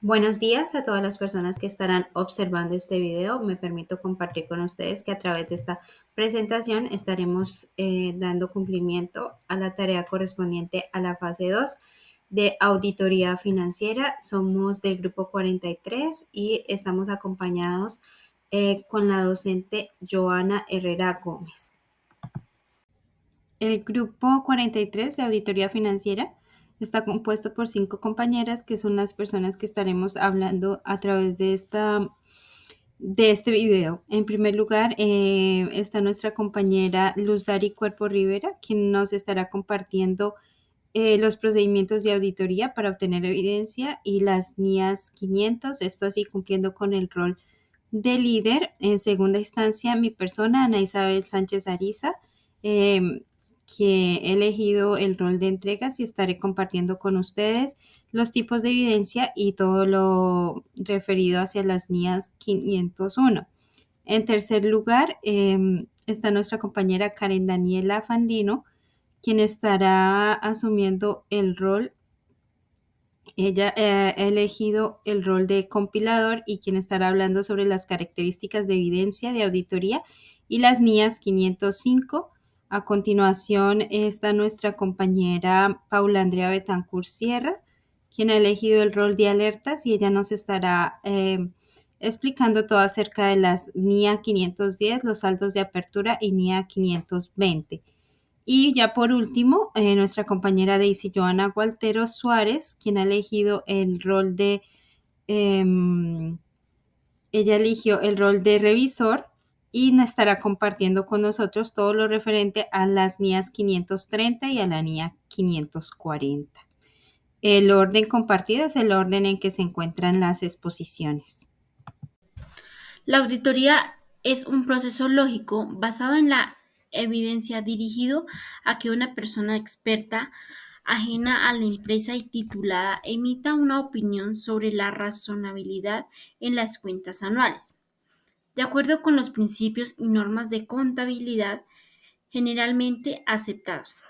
Buenos días a todas las personas que estarán observando este video. Me permito compartir con ustedes que a través de esta presentación estaremos dando cumplimiento a la tarea correspondiente a la fase 2 de auditoría financiera. Somos del grupo 43 y estamos acompañados con la docente Joana Herrera Gómez. El grupo 43 de auditoría financiera está compuesto por 5 compañeras que son las personas que estaremos hablando a través de este video. En primer lugar, está nuestra compañera Luz Dari Cuerpo Rivera, quien nos estará compartiendo los procedimientos de auditoría para obtener evidencia y las NIAS 500, esto así cumpliendo con el rol de líder. En segunda instancia, mi persona, Ana Isabel Sánchez Ariza, que he elegido el rol de entregas y estaré compartiendo con ustedes los tipos de evidencia y todo lo referido hacia las NIAS 501. En tercer lugar, está nuestra compañera Karen Daniela Fandino, quien estará asumiendo el rol. Ella ha elegido el rol de compilador y quien estará hablando sobre las características de evidencia de auditoría y las NIAS 505. A continuación está nuestra compañera Paula Andrea Betancourt Sierra, quien ha elegido el rol de alertas y ella nos estará explicando todo acerca de las NIA 510, los saldos de apertura y NIA 520. Y ya por último, nuestra compañera Daisy Joana Gualtero Suárez, quien ha elegido el rol de, ella eligió el rol de revisor y nos estará compartiendo con nosotros todo lo referente a las NIAS 530 y a la NIA 540. El orden compartido es el orden en que se encuentran las exposiciones. La auditoría es un proceso lógico basado en la evidencia dirigido a que una persona experta, ajena a la empresa y titulada emita una opinión sobre la razonabilidad en las cuentas anuales, de acuerdo con los principios y normas de contabilidad generalmente aceptados.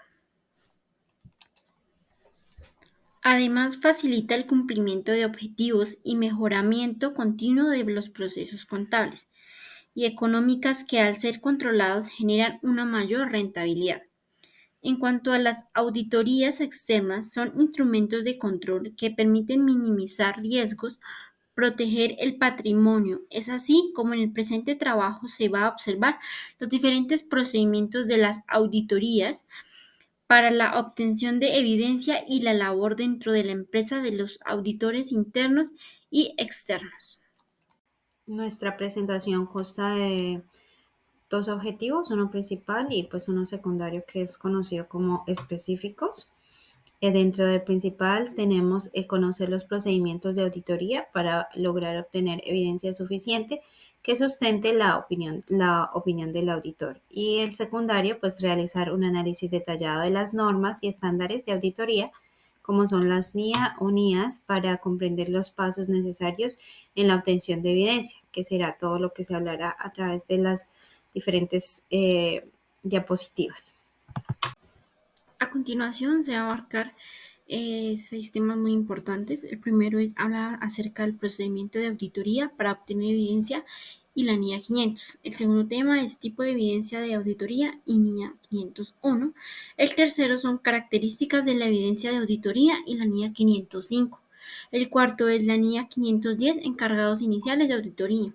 Además, facilita el cumplimiento de objetivos y mejoramiento continuo de los procesos contables y económicas que al ser controlados generan una mayor rentabilidad. En cuanto a las auditorías externas, son instrumentos de control que permiten minimizar riesgos, proteger el patrimonio. Es así como en el presente trabajo se va a observar los diferentes procedimientos de las auditorías para la obtención de evidencia y la labor dentro de la empresa de los auditores internos y externos. Nuestra presentación consta de dos objetivos, uno principal y pues uno secundario que es conocido como específicos. Dentro del principal tenemos conocer los procedimientos de auditoría para lograr obtener evidencia suficiente que sustente la opinión del auditor. Y el secundario, pues realizar un análisis detallado de las normas y estándares de auditoría, como son las NIA o NIAS, para comprender los pasos necesarios en la obtención de evidencia, que será todo lo que se hablará a través de las diferentes diapositivas. A continuación se va a abarcar 6 temas muy importantes. El primero es hablar acerca del procedimiento de auditoría para obtener evidencia y la NIA 500. El segundo tema es tipo de evidencia de auditoría y NIA 501. El tercero son características de la evidencia de auditoría y la NIA 505. El cuarto es la NIA 510, encargados iniciales de auditoría.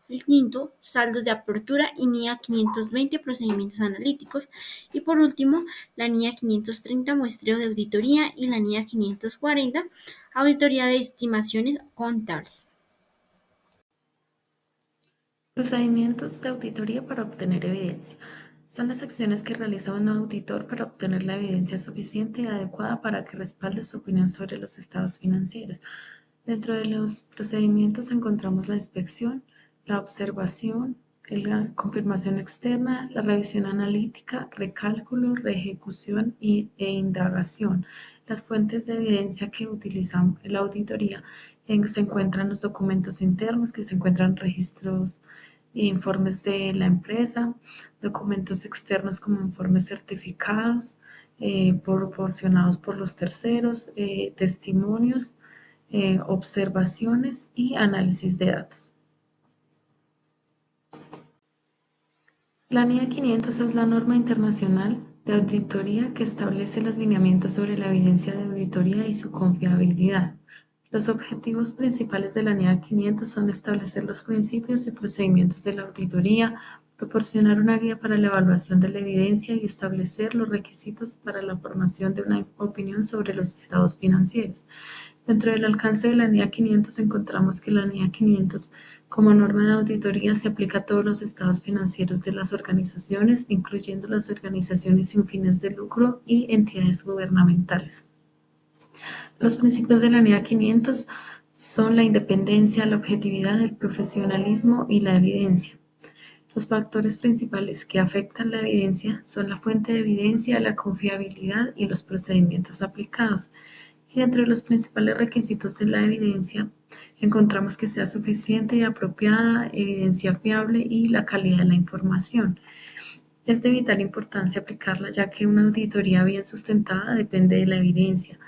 El quinto, saldos de apertura y NIA 520, procedimientos analíticos. Y por último, la NIA 530, muestreo de auditoría, y la NIA 540, auditoría de estimaciones contables. Procedimientos de auditoría para obtener evidencia. Son las acciones que realiza un auditor para obtener la evidencia suficiente y adecuada para que respalde su opinión sobre los estados financieros. Dentro de los procedimientos encontramos la inspección, la observación, la confirmación externa, la revisión analítica, recálculo, reejecución e indagación. Las fuentes de evidencia que utiliza la auditoría se encuentran los documentos internos, que se encuentran registros e informes de la empresa, documentos externos como informes certificados, proporcionados por los terceros, testimonios, observaciones y análisis de datos. La NIA 500 es la norma internacional de auditoría que establece los lineamientos sobre la evidencia de auditoría y su confiabilidad. Los objetivos principales de la NIA 500 son establecer los principios y procedimientos de la auditoría, proporcionar una guía para la evaluación de la evidencia y establecer los requisitos para la formación de una opinión sobre los estados financieros. Dentro del alcance de la NIA 500 encontramos que la NIA 500 como norma de auditoría se aplica a todos los estados financieros de las organizaciones, incluyendo las organizaciones sin fines de lucro y entidades gubernamentales. Los principios de la NIA 500 son la independencia, la objetividad, el profesionalismo y la evidencia. Los factores principales que afectan la evidencia son la fuente de evidencia, la confiabilidad y los procedimientos aplicados. Y dentro de los principales requisitos de la evidencia encontramos que sea suficiente y apropiada, evidencia fiable y la calidad de la información. Es de vital importancia aplicarla, ya que una auditoría bien sustentada depende de la evidencia,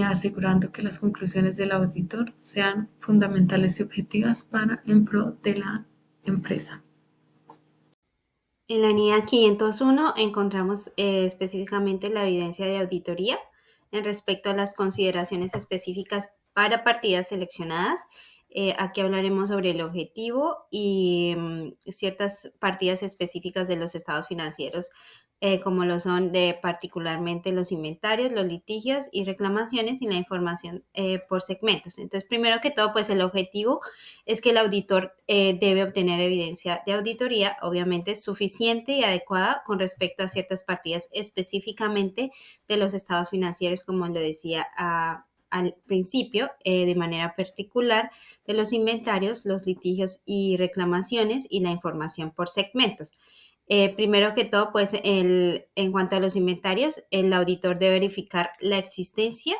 asegurando que las conclusiones del auditor sean fundamentales y objetivas en pro de la empresa. En la NIA 501 encontramos específicamente la evidencia de auditoría en respecto a las consideraciones específicas para partidas seleccionadas. Aquí hablaremos sobre el objetivo y ciertas partidas específicas de los estados financieros, como lo son particularmente los inventarios, los litigios y reclamaciones y la información por segmentos. Entonces, primero que todo, pues el objetivo es que el auditor debe obtener evidencia de auditoría, obviamente suficiente y adecuada con respecto a ciertas partidas específicamente de los estados financieros, como lo decía al principio, de manera particular de los inventarios, los litigios y reclamaciones y la información por segmentos. Primero que todo, pues en cuanto a los inventarios, el auditor debe verificar la existencia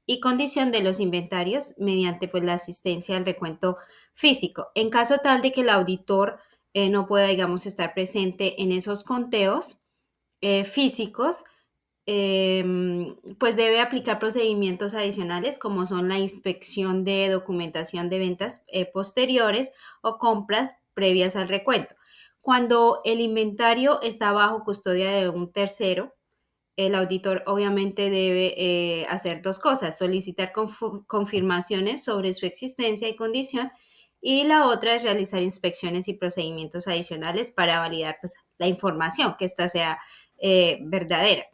y condición de los inventarios mediante pues, la asistencia al recuento físico. En caso tal de que el auditor no pueda, digamos, estar presente en esos conteos físicos, pues debe aplicar procedimientos adicionales como son la inspección de documentación de ventas posteriores o compras previas al recuento. Cuando el inventario está bajo custodia de un tercero, el auditor obviamente debe hacer dos cosas: solicitar confirmaciones sobre su existencia y condición, y la otra es realizar inspecciones y procedimientos adicionales para validar pues, la información, que ésta sea verdadera.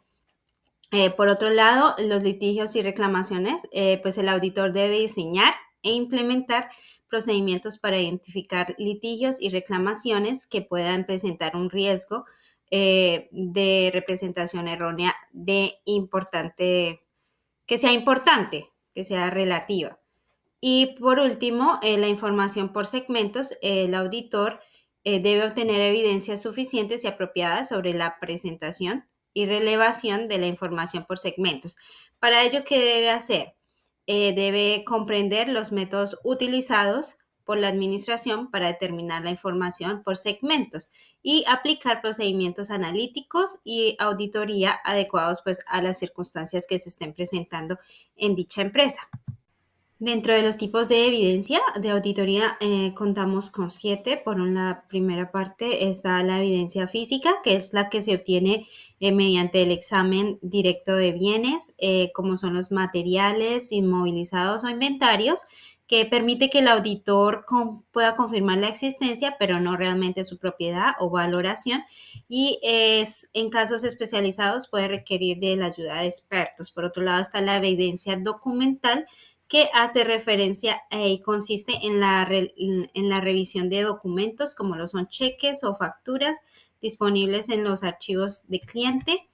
Por otro lado, los litigios y reclamaciones, pues el auditor debe diseñar e implementar procedimientos para identificar litigios y reclamaciones que puedan presentar un riesgo de representación errónea que sea importante, que sea relativa. Y por último, la información por segmentos. El auditor debe obtener evidencias suficientes y apropiadas sobre la presentación y relevación de la información por segmentos. Para ello, ¿qué debe hacer? Debe comprender los métodos utilizados por la administración para determinar la información por segmentos y aplicar procedimientos analíticos y auditoría adecuados pues, a las circunstancias que se estén presentando en dicha empresa. Dentro de los tipos de evidencia de auditoría contamos con 7. Por la primera parte está la evidencia física, que es la que se obtiene mediante el examen directo de bienes, como son los materiales inmovilizados o inventarios, que permite que el auditor pueda confirmar la existencia, pero no realmente su propiedad o valoración, y en casos especializados puede requerir de la ayuda de expertos. Por otro lado está la evidencia documental, que hace referencia y consiste en la revisión de documentos como lo son cheques o facturas disponibles en los archivos de cliente.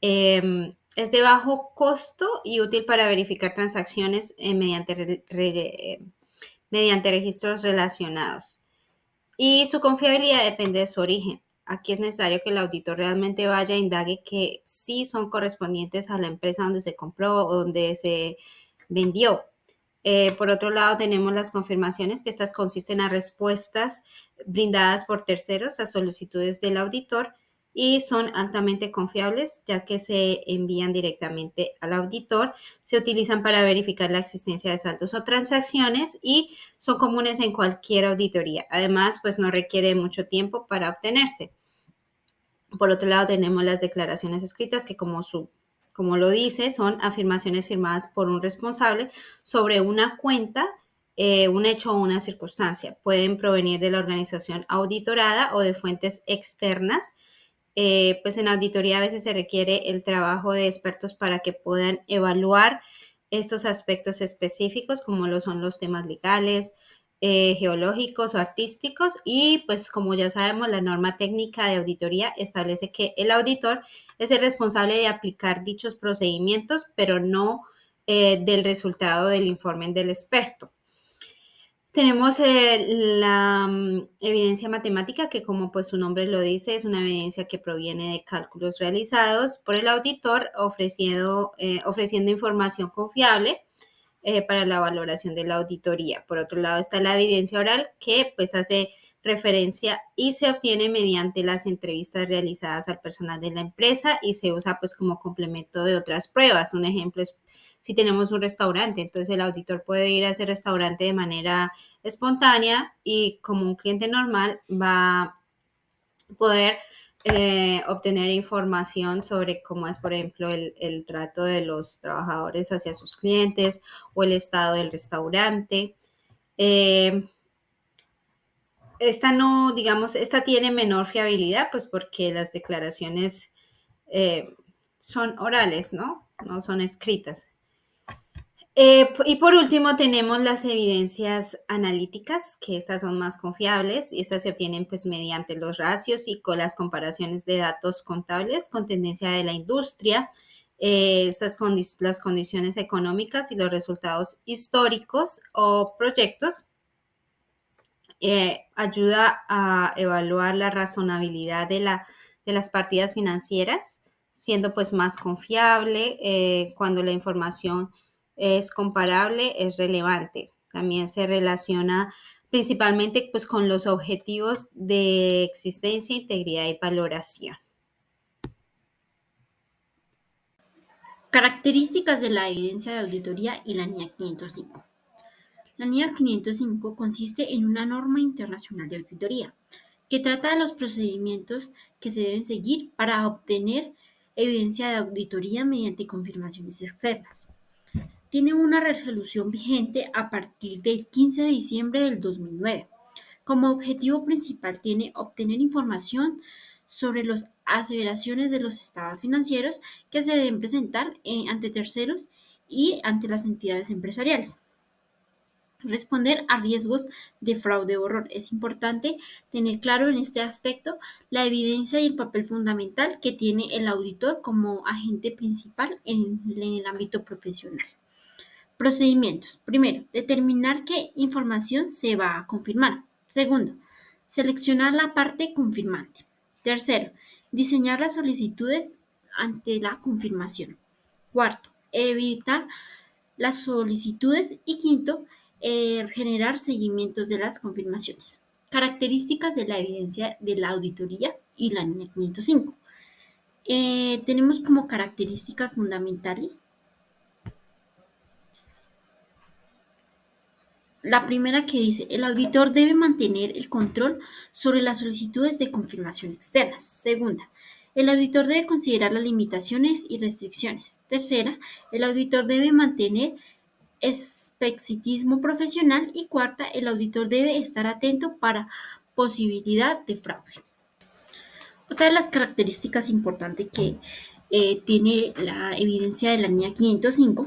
Es de bajo costo y útil para verificar transacciones mediante registros relacionados. Y su confiabilidad depende de su origen. Aquí es necesario que el auditor realmente vaya e indague que sí son correspondientes a la empresa donde se compró o donde se vendió. Por otro lado, tenemos las confirmaciones, que estas consisten en respuestas brindadas por terceros a solicitudes del auditor, y son altamente confiables ya que se envían directamente al auditor, se utilizan para verificar la existencia de saldos o transacciones y son comunes en cualquier auditoría. Además, pues no requiere mucho tiempo para obtenerse. Por otro lado, tenemos las declaraciones escritas que como lo dice, son afirmaciones firmadas por un responsable sobre una cuenta, un hecho o una circunstancia. Pueden provenir de la organización auditorada o de fuentes externas. Pues en auditoría a veces se requiere el trabajo de expertos para que puedan evaluar estos aspectos específicos, como lo son los temas legales, geológicos o artísticos, y pues como ya sabemos, la norma técnica de auditoría establece que el auditor es el responsable de aplicar dichos procedimientos, pero no del resultado del informe del experto. Tenemos la evidencia matemática que, como pues su nombre lo dice, es una evidencia que proviene de cálculos realizados por el auditor ofreciendo información confiable para la valoración de la auditoría. Por otro lado está la evidencia oral que pues hace referencia y se obtiene mediante las entrevistas realizadas al personal de la empresa y se usa pues como complemento de otras pruebas. Un ejemplo es si tenemos un restaurante, entonces el auditor puede ir a ese restaurante de manera espontánea y como un cliente normal va a poder obtener información sobre cómo es, por ejemplo, el trato de los trabajadores hacia sus clientes o el estado del restaurante. Esta no, digamos, esta tiene menor fiabilidad, pues porque las declaraciones son orales, ¿no? No son escritas. Y por último tenemos las evidencias analíticas, que estas son más confiables y estas se obtienen pues mediante los ratios y con las comparaciones de datos contables con tendencia de la industria, las condiciones económicas y los resultados históricos o proyectos. Ayuda a evaluar la razonabilidad de las partidas financieras, siendo pues más confiable cuando la información es comparable, es relevante. También se relaciona principalmente pues con los objetivos de existencia, integridad y valoración. Características de la evidencia de auditoría y la NIA 505. La NIA 505 consiste en una norma internacional de auditoría que trata de los procedimientos que se deben seguir para obtener evidencia de auditoría mediante confirmaciones externas. Tiene una resolución vigente a partir del 15 de diciembre del 2009. Como objetivo principal tiene obtener información sobre las aseveraciones de los estados financieros que se deben presentar ante terceros y ante las entidades empresariales. Responder a riesgos de fraude o error. Es importante tener claro en este aspecto la evidencia y el papel fundamental que tiene el auditor como agente principal en el ámbito profesional. Procedimientos. Primero, determinar qué información se va a confirmar. Segundo, seleccionar la parte confirmante. Tercero, diseñar las solicitudes ante la confirmación. Cuarto, evitar las solicitudes. Y quinto, generar seguimientos de las confirmaciones. Características de la evidencia de la auditoría y la NIA 505. Tenemos como características fundamentales la primera que dice, el auditor debe mantener el control sobre las solicitudes de confirmación externas. Segunda, el auditor debe considerar las limitaciones y restricciones. Tercera, el auditor debe mantener experticismo profesional. Y cuarta, el auditor debe estar atento para posibilidad de fraude. Otra de las características importantes que tiene la evidencia de la NIA 505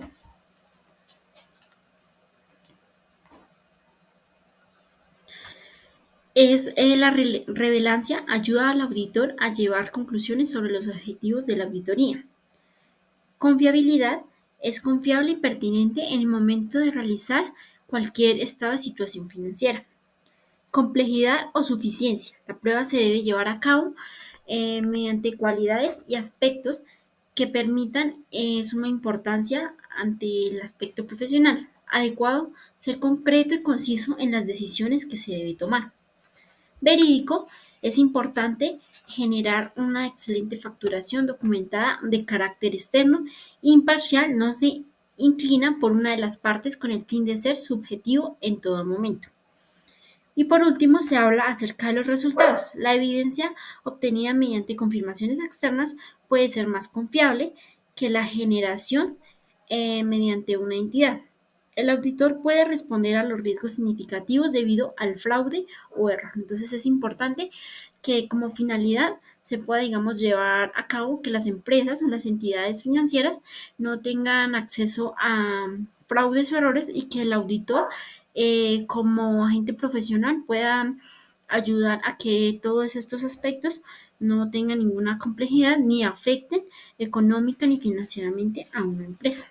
es la relevancia, ayuda al auditor a llevar conclusiones sobre los objetivos de la auditoría. Confiabilidad, es confiable y pertinente en el momento de realizar cualquier estado de situación financiera. Complejidad o suficiencia, la prueba se debe llevar a cabo mediante cualidades y aspectos que permitan suma importancia ante el aspecto profesional. Adecuado, ser concreto y conciso en las decisiones que se debe tomar. Verídico, es importante generar una excelente facturación documentada de carácter externo, imparcial, no se inclina por una de las partes con el fin de ser subjetivo en todo momento. Y por último, se habla acerca de los resultados. La evidencia obtenida mediante confirmaciones externas puede ser más confiable que la generación mediante una entidad. El auditor puede responder a los riesgos significativos debido al fraude o error. Entonces es importante que como finalidad se pueda, digamos, llevar a cabo que las empresas o las entidades financieras no tengan acceso a fraudes o errores y que el auditor como agente profesional pueda ayudar a que todos estos aspectos no tengan ninguna complejidad ni afecten económica ni financieramente a una empresa.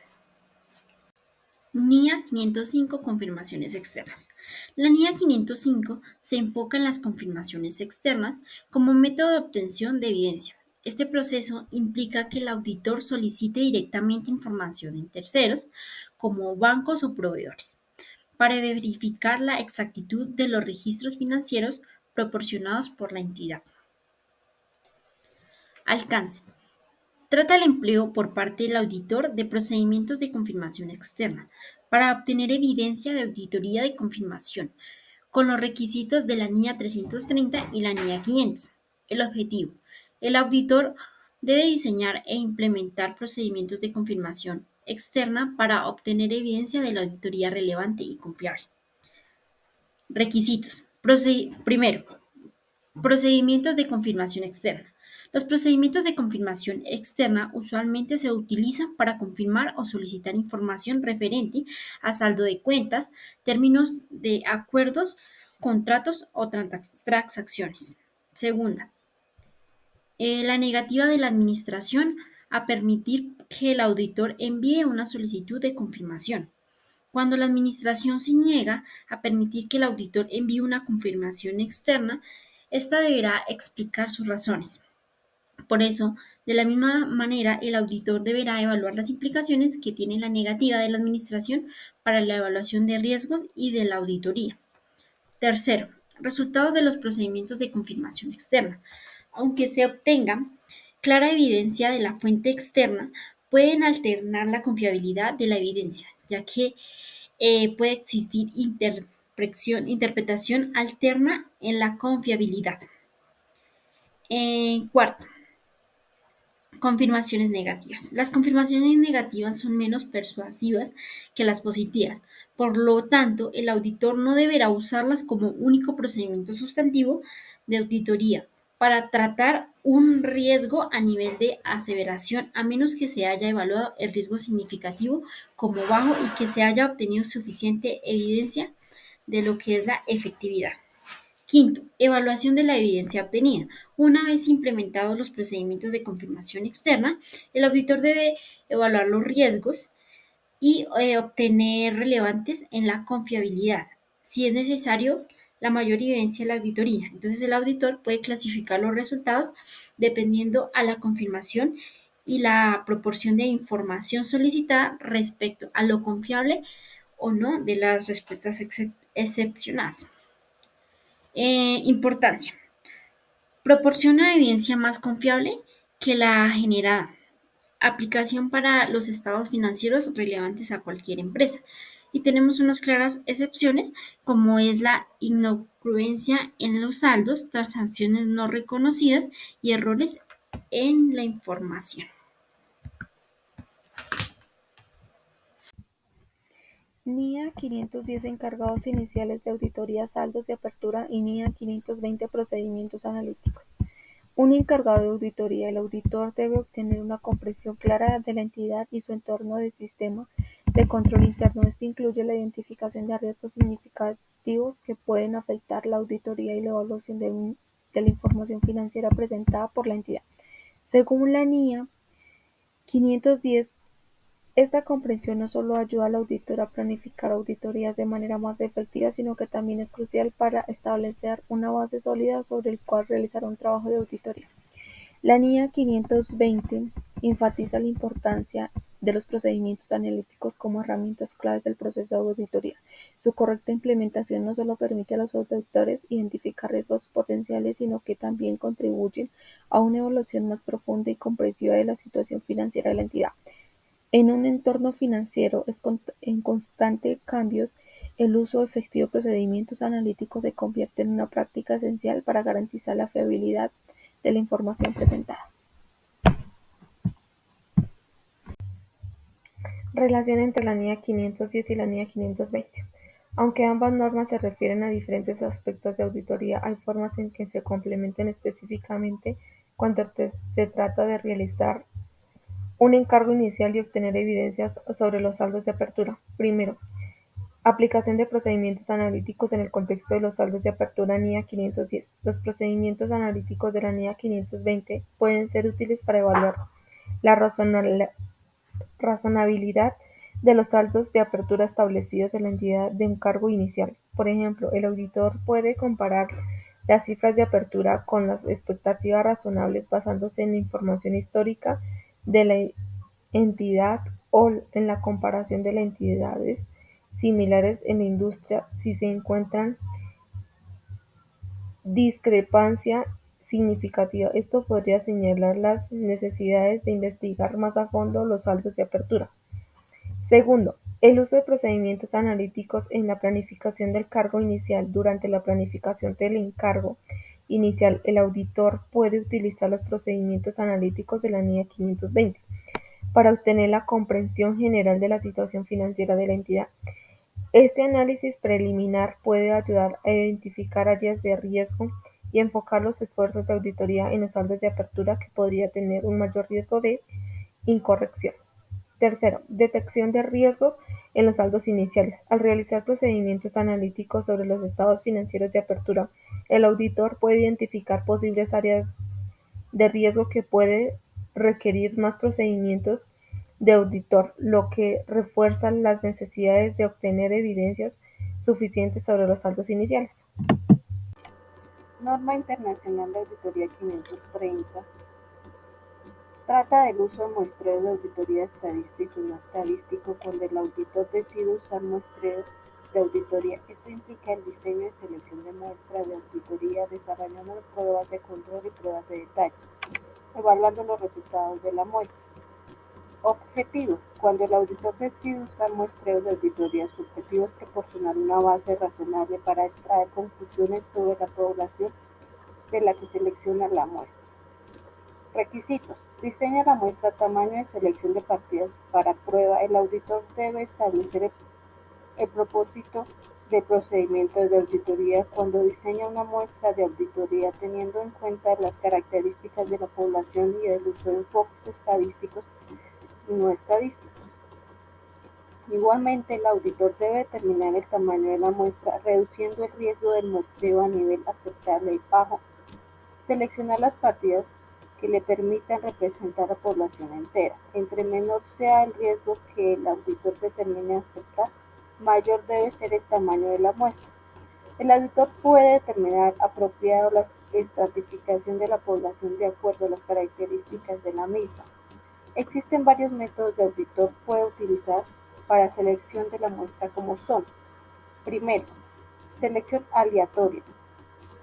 NIA 505 confirmaciones externas. La NIA 505 se enfoca en las confirmaciones externas como método de obtención de evidencia. Este proceso implica que el auditor solicite directamente información en terceros, como bancos o proveedores, para verificar la exactitud de los registros financieros proporcionados por la entidad. Alcance. Trata el empleo por parte del auditor de procedimientos de confirmación externa para obtener evidencia de auditoría de confirmación con los requisitos de la NIA 330 y la NIA 500. El objetivo. El auditor debe diseñar e implementar procedimientos de confirmación externa para obtener evidencia de la auditoría relevante y confiable. Requisitos. Primero, procedimientos de confirmación externa. Los procedimientos de confirmación externa usualmente se utilizan para confirmar o solicitar información referente a saldo de cuentas, términos de acuerdos, contratos o transacciones. Segunda, la negativa de la administración a permitir que el auditor envíe una solicitud de confirmación. Cuando la administración se niega a permitir que el auditor envíe una confirmación externa, ésta deberá explicar sus razones. Por eso, de la misma manera, el auditor deberá evaluar las implicaciones que tiene la negativa de la administración para la evaluación de riesgos y de la auditoría. Tercero, resultados de los procedimientos de confirmación externa. Aunque se obtenga clara evidencia de la fuente externa, pueden alternar la confiabilidad de la evidencia, ya que puede existir interpretación alterna en la confiabilidad. Cuarto, confirmaciones negativas. Las confirmaciones negativas son menos persuasivas que las positivas. Por lo tanto, el auditor no deberá usarlas como único procedimiento sustantivo de auditoría para tratar un riesgo a nivel de aseveración, a menos que se haya evaluado el riesgo significativo como bajo y que se haya obtenido suficiente evidencia de lo que es la efectividad. Quinto, evaluación de la evidencia obtenida. Una vez implementados los procedimientos de confirmación externa, el auditor debe evaluar los riesgos y obtener relevantes en la confiabilidad. Si es necesario, la mayor evidencia de la auditoría. Entonces, el auditor puede clasificar los resultados dependiendo a la confirmación y la proporción de información solicitada respecto a lo confiable o no de las respuestas excepcionadas. Importancia. Proporciona evidencia más confiable que la generada. Aplicación para los estados financieros relevantes a cualquier empresa. Y tenemos unas claras excepciones, como es la incongruencia en los saldos, transacciones no reconocidas y errores en la información. NIA 510 encargados iniciales de auditoría, saldos de apertura y NIA 520 procedimientos analíticos. Un encargado de auditoría. El auditor debe obtener una comprensión clara de la entidad y su entorno de sistema de control interno. Esto incluye la identificación de riesgos significativos que pueden afectar la auditoría y la evaluación de la información financiera presentada por la entidad. Según la NIA 510, esta comprensión no solo ayuda al auditor a planificar auditorías de manera más efectiva, sino que también es crucial para establecer una base sólida sobre el cual realizar un trabajo de auditoría. La NIA 520 enfatiza la importancia de los procedimientos analíticos como herramientas claves del proceso de auditoría. Su correcta implementación no solo permite a los auditores identificar riesgos potenciales, sino que también contribuyen a una evaluación más profunda y comprensiva de la situación financiera de la entidad. En un entorno financiero en constante cambios, el uso efectivo de procedimientos analíticos se convierte en una práctica esencial para garantizar la fiabilidad de la información presentada. Relación entre la NIA 510 y la NIA 520. Aunque ambas normas se refieren a diferentes aspectos de auditoría, hay formas en que se complementan específicamente cuando se trata de realizar un encargo inicial y obtener evidencias sobre los saldos de apertura. Primero, aplicación de procedimientos analíticos en el contexto de los saldos de apertura NIA 510. Los procedimientos analíticos de la NIA 520 pueden ser útiles para evaluar la razonabilidad de los saldos de apertura establecidos en la entidad de encargo inicial. Por ejemplo, el auditor puede comparar las cifras de apertura con las expectativas razonables basándose en la información histórica de la entidad o en la comparación de las entidades similares en la industria si se encuentran discrepancia significativa. Esto podría señalar las necesidades de investigar más a fondo los saldos de apertura. Segundo, el uso de procedimientos analíticos en la planificación del cargo inicial. Durante la planificación del encargo inicial, el auditor puede utilizar los procedimientos analíticos de la NIA 520 para obtener la comprensión general de la situación financiera de la entidad. Este análisis preliminar puede ayudar a identificar áreas de riesgo y enfocar los esfuerzos de auditoría en los saldos de apertura que podría tener un mayor riesgo de incorrección. Tercero, detección de riesgos en los saldos iniciales. Al realizar procedimientos analíticos sobre los estados financieros de apertura, el auditor puede identificar posibles áreas de riesgo que puede requerir más procedimientos de auditor, lo que refuerza las necesidades de obtener evidencias suficientes sobre los saldos iniciales. Norma Internacional de Auditoría 530 trata del uso de muestreos de auditoría estadístico y no estadístico cuando el auditor decide usar muestreos de auditoría. Esto implica el diseño y selección de muestras de auditoría, desarrollando pruebas de control y pruebas de detalle, evaluando los resultados de la muestra. Objetivo. Cuando el auditor decide usar muestreos de auditoría, su objetivo es proporcionar una base razonable para extraer conclusiones sobre la población de la que selecciona la muestra. Requisitos. Diseña la muestra, tamaño de selección de partidas para prueba. El auditor debe establecer el propósito del procedimiento de auditoría cuando diseña una muestra de auditoría, teniendo en cuenta las características de la población y el uso de enfoques estadísticos y no estadísticos. Igualmente, el auditor debe determinar el tamaño de la muestra, reduciendo el riesgo del muestreo a nivel aceptable y bajo. Seleccionar las partidas que le permitan representar a la población entera. Entre menor sea el riesgo que el auditor determine aceptar, mayor debe ser el tamaño de la muestra. El auditor puede determinar apropiado la estratificación de la población de acuerdo a las características de la misma. Existen varios métodos que el auditor puede utilizar para selección de la muestra como son: primero, selección aleatoria.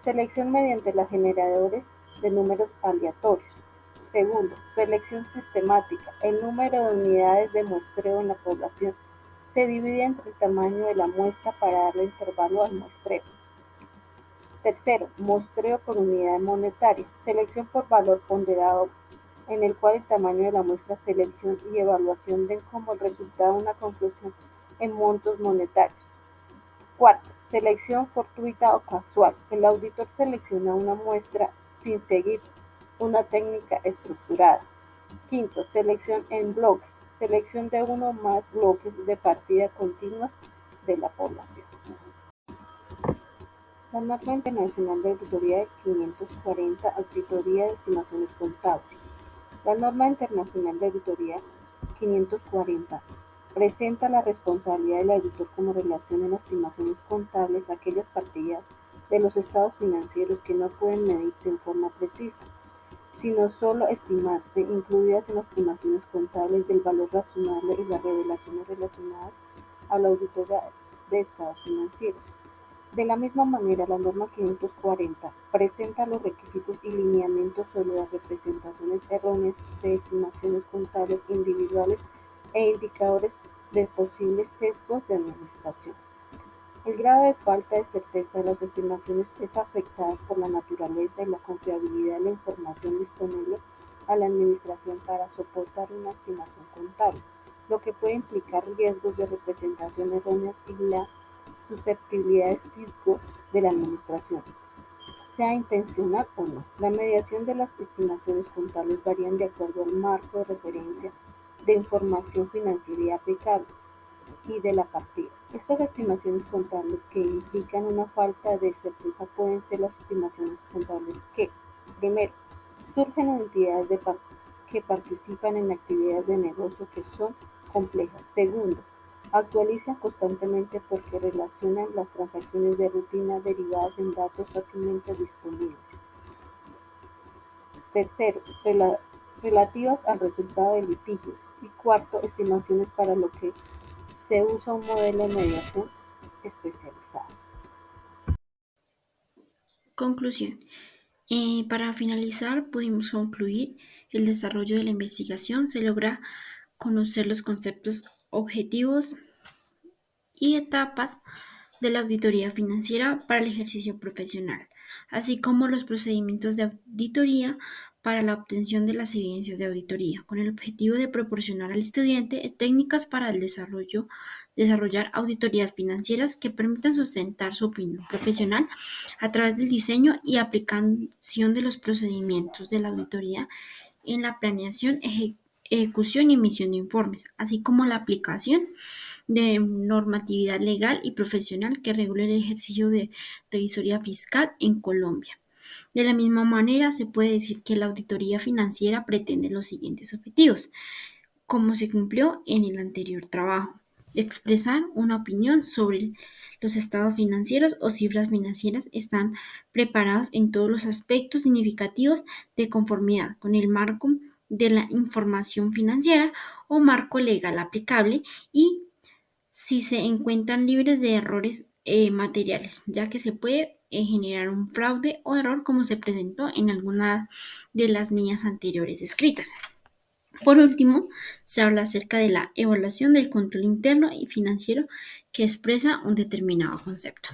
Selección mediante los generadores de números aleatorios. Segundo, selección sistemática. El número de unidades de muestreo en la población se divide entre el tamaño de la muestra para darle intervalo al muestreo. Tercero, muestreo por unidad monetaria. Selección por valor ponderado, en el cual el tamaño de la muestra, selección y evaluación den como resultado una conclusión en montos monetarios. Cuarto, selección fortuita o casual. El auditor selecciona una muestra sin seguir una técnica estructurada. Quinto, selección en bloques. Selección de uno o más bloques de partida continua de la población. La Norma Internacional de Auditoría 540, Auditoría de Estimaciones Contables. La Norma Internacional de Auditoría 540 presenta la responsabilidad del auditor como relación en las estimaciones contables a aquellas partidas de los estados financieros que no pueden medirse en forma precisa. sino solo estimarse, incluidas en las estimaciones contables del valor razonable y las revelaciones relacionadas a la auditoría de estados financieros. De la misma manera, la norma 540 presenta los requisitos y lineamientos sobre las representaciones erróneas de estimaciones contables individuales e indicadores de posibles sesgos de administración. El grado de falta de certeza de las estimaciones es afectada por la naturaleza y la confiabilidad de la información disponible a la administración para soportar una estimación contable, lo que puede implicar riesgos de representación errónea y la susceptibilidad de sesgo de la administración, sea intencional o no. La mediación de las estimaciones contables varían de acuerdo al marco de referencia de información financiera aplicable y de la partida. Estas estimaciones contables que implican una falta de certeza pueden ser las estimaciones contables que, primero, surgen en entidades que participan en actividades de negocio que son complejas. Segundo, actualizan constantemente porque relacionan las transacciones de rutina derivadas en datos fácilmente disponibles. Tercero, relativas al resultado de litigios. Y cuarto, estimaciones para lo que se usa un modelo de mediación especializado. Conclusión. Para finalizar, pudimos concluir el desarrollo de la investigación. Se logra conocer los conceptos, objetivos y etapas de la auditoría financiera para el ejercicio profesional, así como los procedimientos de auditoría para la obtención de las evidencias de auditoría, con el objetivo de proporcionar al estudiante técnicas para el desarrollar auditorías financieras que permitan sustentar su opinión profesional a través del diseño y aplicación de los procedimientos de la auditoría en la planeación, ejecución y emisión de informes, así como la aplicación de normatividad legal y profesional que regule el ejercicio de revisoría fiscal en Colombia. De la misma manera, se puede decir que la auditoría financiera pretende los siguientes objetivos, como se cumplió en el anterior trabajo: expresar una opinión sobre los estados financieros o cifras financieras están preparados en todos los aspectos significativos de conformidad con el marco de la información financiera o marco legal aplicable y si se encuentran libres de errores materiales, ya que se puede generar un fraude o error como se presentó en alguna de las líneas anteriores descritas. Por último, se habla acerca de la evaluación del control interno y financiero que expresa un determinado concepto.